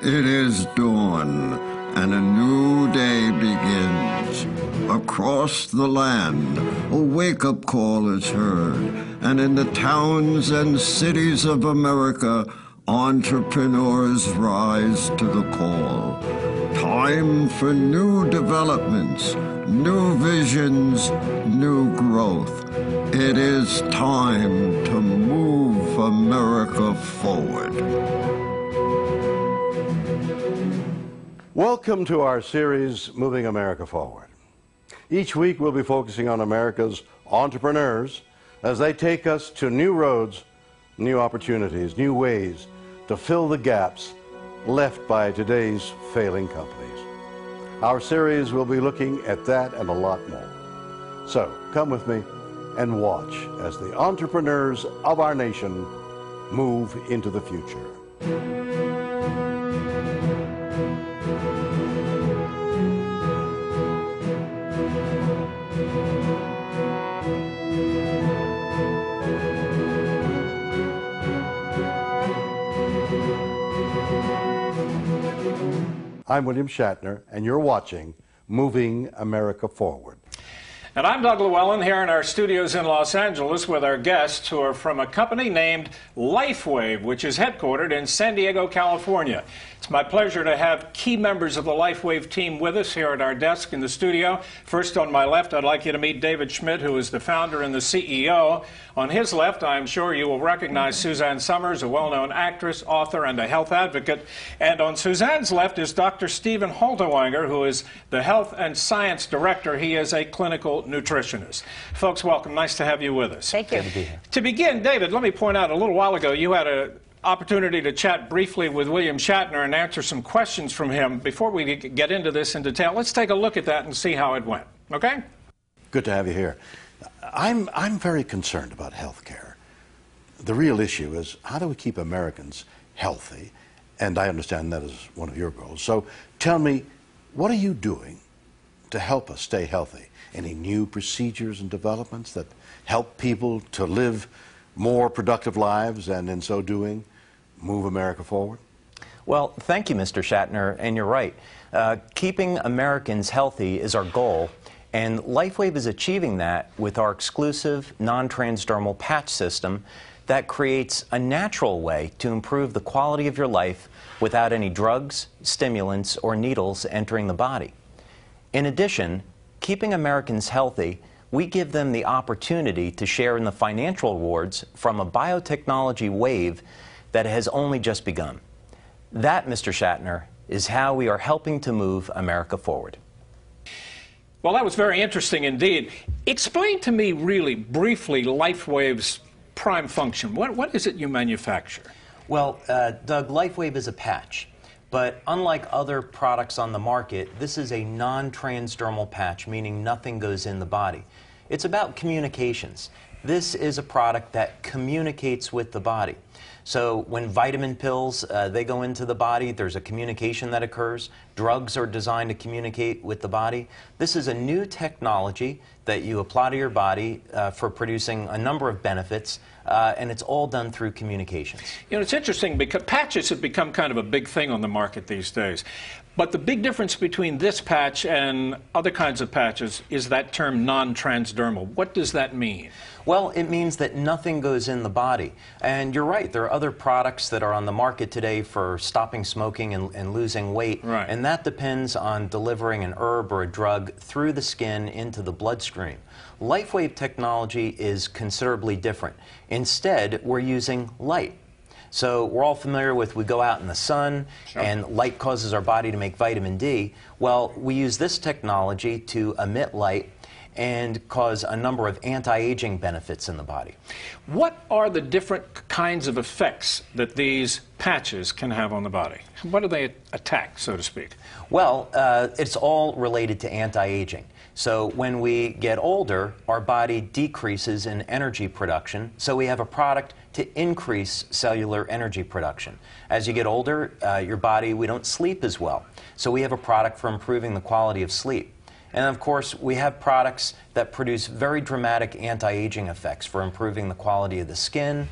It is dawn, and a new day begins. Across the land, a wake-up call is heard, and in the towns and cities of America, entrepreneurs rise to the call. Time for new developments, new visions, new growth. It is time to move America forward. Welcome to our series, Moving America Forward. Each week we'll be focusing on America's entrepreneurs as they take us to new roads, new opportunities, new ways to fill the gaps left by today's failing companies. Our series will be looking at that and a lot more. So come with me and watch as the entrepreneurs of our nation move into the future. I'm William Shatner, and you're watching Moving America Forward. And I'm Doug Llewellyn here in our studios in Los Angeles with our guests who are from a company named LifeWave, which is headquartered in San Diego, California. It's my pleasure to have key members of the LifeWave team with us here at our desk in the studio. First on my left, I'd like you to meet David Schmidt, who is the founder and the CEO. On his left, I'm sure you will recognize Suzanne Summers, a well-known actress, author, and a health advocate. And on Suzanne's left is Dr. Stephen Halterwanger, who is the Health and Science Director. He is a clinical nutritionist. Folks, welcome. Nice to have you with us. Thank you. To begin, David, let me point out a little while ago you had an opportunity to chat briefly with William Shatner and answer some questions from him. Before we get into this in detail, let's take a look at that and see how it went. Okay? Good to have you here. I'm very concerned about health care. The real issue is how do we keep Americans healthy? And I understand that is one of your goals. So tell me, what are you doing to help us stay healthy? Any new procedures and developments that help people to live more productive lives and in so doing move America forward? Well, thank you, Mr. Shatner, and you're right. Keeping Americans healthy is our goal, and LifeWave is achieving that with our exclusive non-transdermal patch system that creates a natural way to improve the quality of your life without any drugs, stimulants, or needles entering the body. In addition, keeping Americans healthy, we give them the opportunity to share in the financial rewards from a biotechnology wave that has only just begun. That, Mr. Shatner, is how we are helping to move America forward. Well, that was very interesting indeed. Explain to me really briefly LifeWave's prime function. What is it you manufacture? Well, Doug, LifeWave is a patch. But unlike other products on the market, this is a non-transdermal patch, meaning nothing goes in the body. It's about communications. This is a product that communicates with the body. So when vitamin pills, they go into the body, there's a communication that occurs. Drugs are designed to communicate with the body. This is a new technology that you apply to your body for producing a number of benefits, and it's all done through communications. You know, it's interesting because patches have become kind of a big thing on the market these days. But the big difference between this patch and other kinds of patches is that term non-transdermal. What does that mean? Well, it means that nothing goes in the body. And you're right, there are other products that are on the market today for stopping smoking and losing weight. Right. And that depends on delivering an herb or a drug through the skin into the bloodstream. LifeWave technology is considerably different. Instead, we're using light. So we're all familiar with we go out in the sun, sure, and light causes our body to make vitamin D. Well, we use this technology to emit light and cause a number of anti-aging benefits in the body. What are the different kinds of effects that these patches can have on the body? What do they attack, so to speak? Well, it's all related to anti-aging. So when we get older, our body decreases in energy production, so we have a product to increase cellular energy production. As you get older, your body, we don't sleep as well. So we have a product for improving the quality of sleep. And of course, we have products that produce very dramatic anti-aging effects for improving the quality of the skin,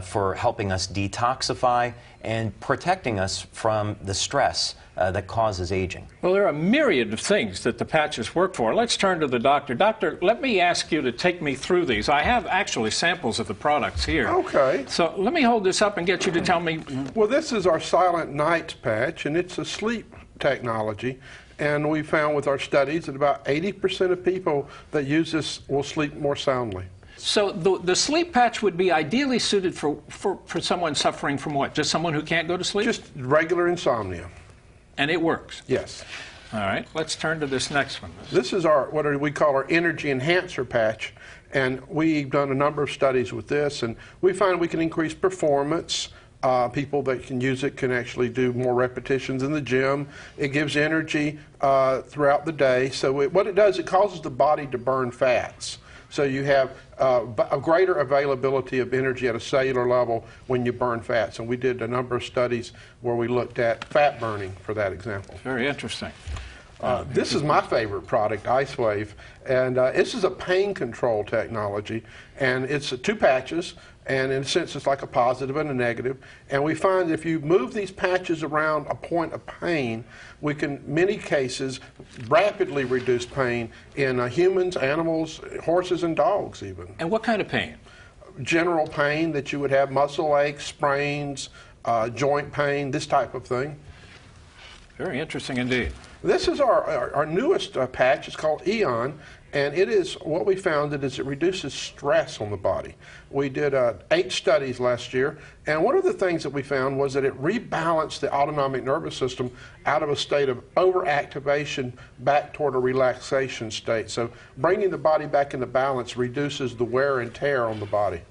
for helping us detoxify, and protecting us from the stress that causes aging. Well, there are a myriad of things that the patches work for. Let's turn to the doctor. Doctor, let me ask you to take me through these. I have actually samples of the products here. Okay. So let me hold this up and get you to tell me. Well, this is our Silent Night patch, and it's a sleep technology. And we found with our studies that about 80% of people that use this will sleep more soundly. So the sleep patch would be ideally suited for someone suffering from what? Just someone who can't go to sleep? Just regular insomnia. And it works? Yes. All right, let's turn to this next one. This is our what we call our energy enhancer patch, and we've done a number of studies with this, and we find we can increase performance. People that can use it can actually do more repetitions in the gym. It gives energy throughout the day. So what it does, it causes the body to burn fats. So you have a greater availability of energy at a cellular level when you burn fats. And we did a number of studies where we looked at fat burning for that example. Very interesting. This is my favorite product, IceWave, and this is a pain control technology, and it's 2 patches, and in a sense it's like a positive and a negative, and we find if you move these patches around a point of pain, we can, in many cases, rapidly reduce pain in humans, animals, horses, and dogs even. And what kind of pain? General pain that you would have, muscle aches, sprains, joint pain, this type of thing. Very interesting indeed. This is our newest patch. It's called Eon, and it is what we found that is it reduces stress on the body. We did 8 studies last year, and one of the things that we found was that it rebalanced the autonomic nervous system out of a state of overactivation back toward a relaxation state. So bringing the body back into balance reduces the wear and tear on the body.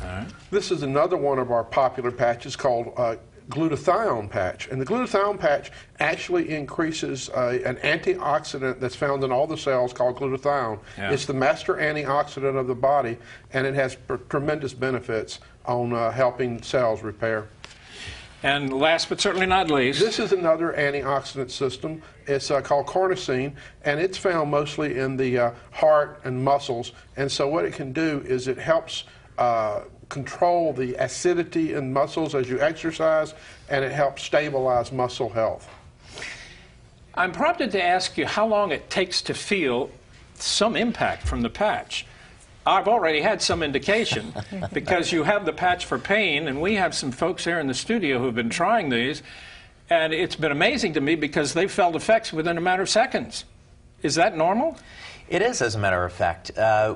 All right. This is another one of our popular patches called glutathione patch, and the glutathione patch actually increases an antioxidant that's found in all the cells called glutathione. Yeah. It's the master antioxidant of the body, and it has tremendous benefits on helping cells repair. And last but certainly not least, this is another antioxidant system. It's called carnosine, and it's found mostly in the heart and muscles, and so what it can do is it helps control the acidity in muscles as you exercise, and it helps stabilize muscle health. I'm prompted to ask you how long it takes to feel some impact from the patch. I've already had some indication because you have the patch for pain, and we have some folks here in the studio who've been trying these, and it's been amazing to me because they've felt effects within a matter of seconds. Is that normal? It is, as a matter of fact.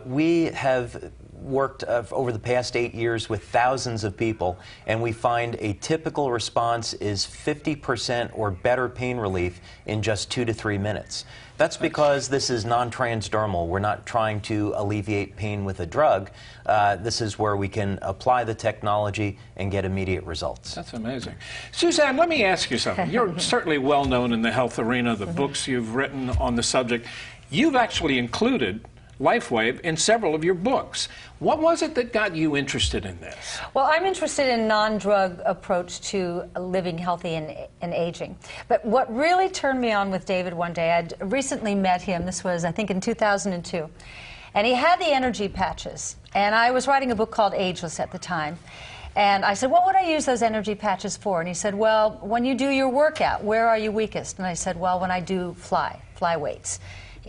We have worked over the past 8 years with thousands of people, and we find a typical response is 50% or better pain relief in just 2 to 3 minutes. That's because this is non-transdermal. We're not trying to alleviate pain with a drug. This is where we can apply the technology and get immediate results. That's amazing. Suzanne, let me ask you something. You're certainly well known in the health arena, the books you've written on the subject. You've actually included LifeWave in several of your books. What was it that got you interested in this? Well, I'm interested in non-drug approach to living healthy and aging. But what really turned me on with David one day, I'd recently met him, this was I think in 2002, and he had the energy patches. And I was writing a book called Ageless at the time. And I said, what would I use those energy patches for? And he said, well, when you do your workout, where are you weakest? And I said, well, when I do fly weights.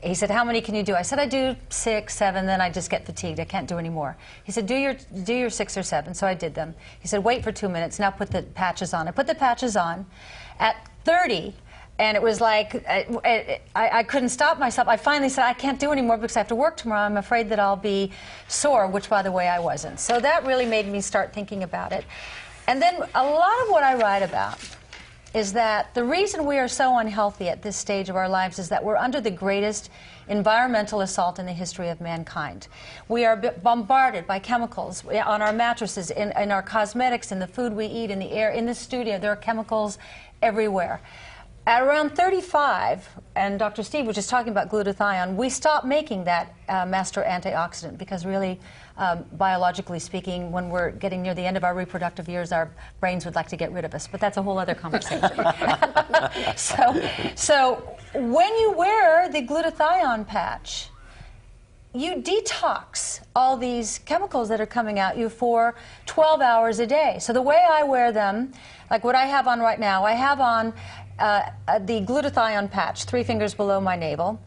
He said, how many can you do? I said, I do 6, 7, then I just get fatigued. I can't do any more. He said, do your 6 or 7. So I did them. He said, wait for 2 minutes. Now put the patches on. I put the patches on. At 30, and it was like, I couldn't stop myself. I finally said, I can't do any more because I have to work tomorrow. I'm afraid that I'll be sore, which, by the way, I wasn't. So that really made me start thinking about it. And then a lot of what I write about is that the reason we are so unhealthy at this stage of our lives is that we're under the greatest environmental assault in the history of mankind. We are bombarded by chemicals on our mattresses, in our cosmetics, in the food we eat, in the air, in the studio. There are chemicals everywhere. At around 35, and Dr. Steve was just talking about glutathione, we stopped making that master antioxidant because really, biologically speaking, when we're getting near the end of our reproductive years, our brains would like to get rid of us. But that's a whole other conversation. So when you wear the glutathione patch, you detox all these chemicals that are coming at you for 12 hours a day. So the way I wear them, like what I have on right now, I have on the glutathione patch, 3 fingers below my navel.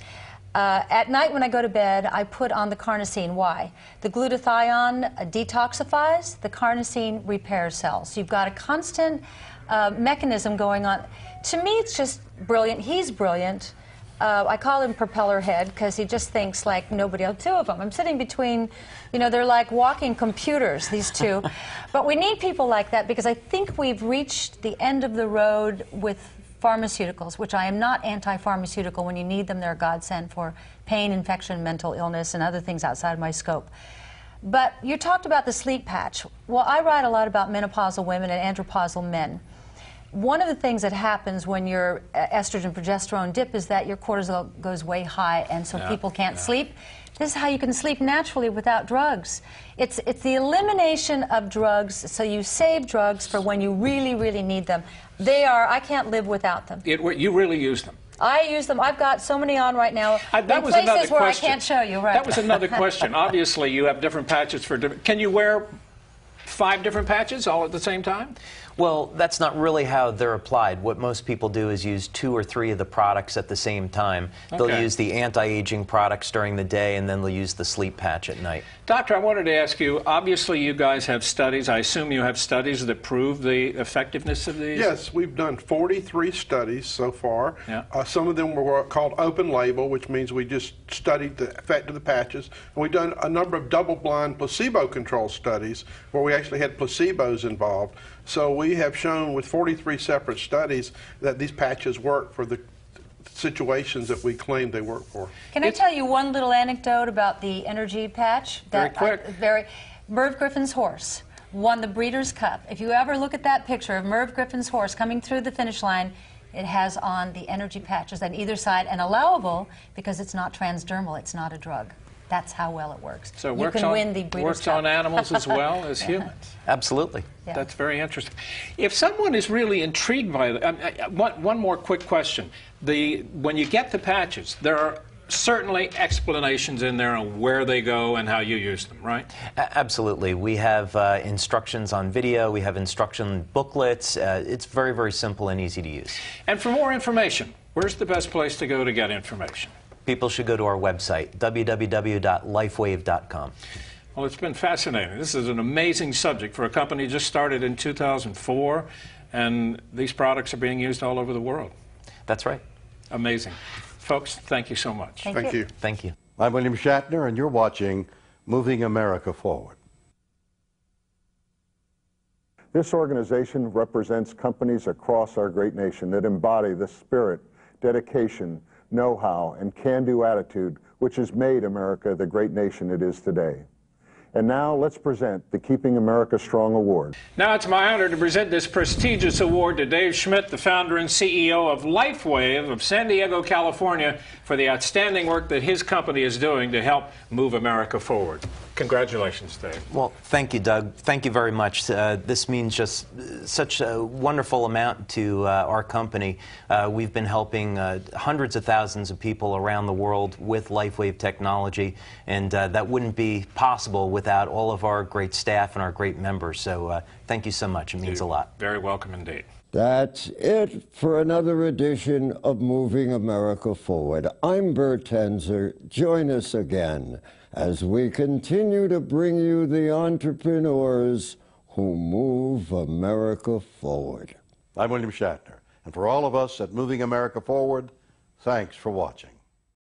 At night when I go to bed, I put on the carnosine. Why? The glutathione detoxifies, the carnosine repairs cells. You've got a constant mechanism going on. To me, it's just brilliant. He's brilliant. I call him propeller head because he just thinks like nobody else. 2 of them. I'm sitting between, you know, they're like walking computers, these 2. But we need people like that because I think we've reached the end of the road with pharmaceuticals, which I am not anti-pharmaceutical. When you need them, they're a godsend for pain, infection, mental illness, and other things outside my scope. But you talked about the sleep patch. Well, I write a lot about menopausal women and andropausal men. One of the things that happens when your estrogen progesterone dip is that your cortisol goes way high, and so people can't sleep. This is how you can sleep naturally without drugs. It's the elimination of drugs, so you save drugs for when you really, really need them. I can't live without them. You really use them? I use them. I've got so many on right now. That was another places where question. I can't show you, right? That was another question. Obviously, you have different patches for different. Can you wear 5 different patches all at the same time? Well, that's not really how they're applied. What most people do is use 2 or 3 of the products at the same time. They'll use the anti-aging products during the day, and then they'll use the sleep patch at night. Doctor, I wanted to ask you, obviously you guys have studies. I assume you have studies that prove the effectiveness of these? Yes, we've done 43 studies so far. Yeah. Some of them were called open label, which means we just studied the effect of the patches. And we've done a number of double-blind placebo-controlled studies where we actually had placebos involved. So we have shown with 43 separate studies that these patches work for the situations that we claim they work for. Can I tell you one little anecdote about the energy patch? Very quick. Merv Griffin's horse won the Breeders' Cup. If you ever look at that picture of Merv Griffin's horse coming through the finish line, it has on the energy patches on either side, and allowable because it's not transdermal, it's not a drug. That's how well it works. So it you can win the Breeders' Cup. works on animals as well as humans. Absolutely. Yeah. That's very interesting. If someone is really intrigued by it, one more quick question. When you get the patches, there are certainly explanations in there on where they go and how you use them, right? Absolutely. We have instructions on video. We have instruction booklets. It's very, very simple and easy to use. And for more information, where's the best place to go to get information? People should go to our website, www.lifewave.com. Well, it's been fascinating. This is an amazing subject for a company just started in 2004, and these products are being used all over the world. That's right. Amazing. Folks, thank you so much. Thank you. Thank you. I'm William Shatner, and you're watching Moving America Forward. This organization represents companies across our great nation that embody the spirit, dedication, know-how, and can-do attitude which has made America the great nation it is today. And now let's present the Keeping America Strong Award. Now it's my honor to present this prestigious award to Dave Schmidt, the founder and CEO of LifeWave of San Diego, California, for the outstanding work that his company is doing to help move America forward. Congratulations, Dave. Well, thank you, Doug. Thank you very much. This means just such a wonderful amount to our company. We've been helping hundreds of thousands of people around the world with LifeWave technology, and that wouldn't be possible without all of our great staff and our great members. So thank you so much. It means a lot. Very welcome indeed. That's it for another edition of Moving America Forward. I'm Bert Tenzer. Join us again as we continue to bring you the entrepreneurs who move America forward. I'm William Shatner, and for all of us at Moving America Forward, thanks for watching.